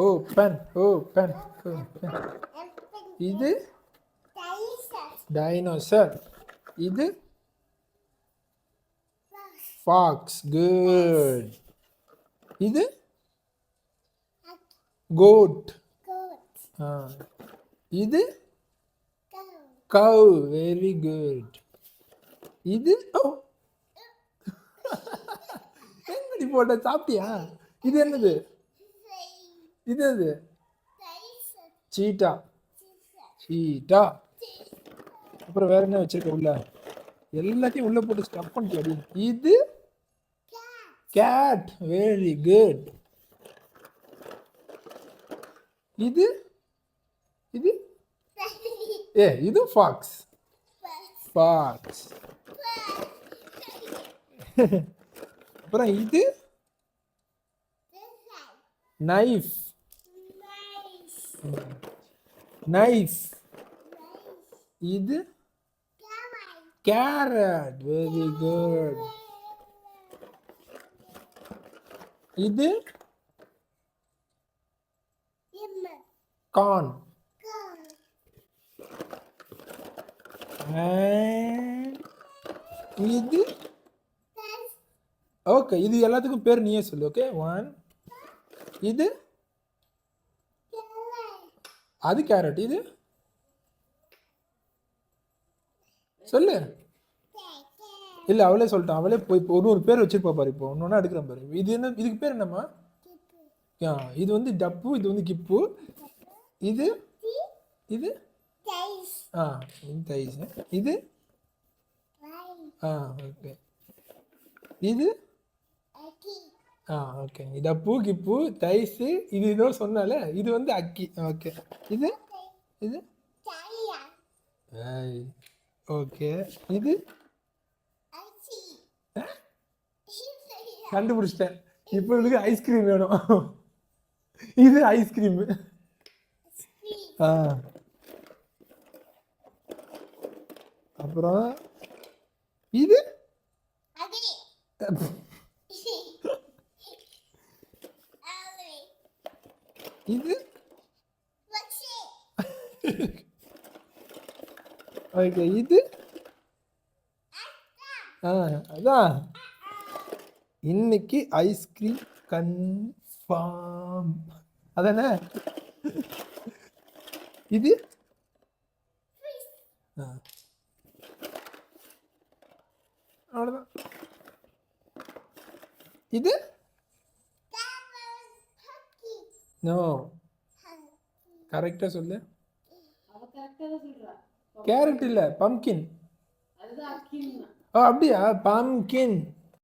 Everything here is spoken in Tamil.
Open open open. இது டைனோசர். இது ஃபாக்ஸ். குட். இது கோட். இது கவ். Very good. இது எங்கடி போட்ட சாப்பிட்டியா? இது என்னது? இது எது? சீட்டா. சீட்டா. அப்புறம் வேற என்ன வச்சிருக்க உள்ள? எல்லாத்தையும் உள்ள போட்டு ஸ்டப் பண்ணிட்டு. இது கேட். Very good. இது இது இது ஃபாக்ஸ். ஃபாக்ஸ். அப்புறம் இது நைஃப். நைஃப். இது கேரட். Very good. இது கார்ன். இது ஓகே. இது எல்லாத்துக்கும் பேர் நீயே சொல்லு. ஓகே. 1. இது அது கேரட். இது சொல்லு. இல்ல அவளே சொல்லிட்டான். அவளே போய் ஒரு பேர் வச்சிருப்பா பாரு. இப்போ ஒன்னொன்னா எடுக்கிறேன் பாரு. இது என்ன? இதுக்கு பேர் என்னம்மா? இது வந்து டப்பு. இது வந்து கிப்பு. இது இது தைஸ். இது ஓகே. இது ஓகே. டப்பு கிப்பு தைஸ். இது இதோ சொன்னால இது வந்து அக்கி. ஓகே. இது இது ஓகே. இது கண்டுபிடிச்சிட்டேன். இப்போ இவளுக்கு ஐஸ்கிரீம் வேணும். இது ஐஸ்கிரீம். அப்புறம் இது இது ஓகே. இது அதான் இன்னைக்கு ஐஸ்கிரீம் கன்ஃபார்ம். அதானே? இது அவ்வளோதான். இது நோ. கரெக்டா சொல்லு. கேரட் இல்ல, பம்கின். அப்படியா? பம்கின்.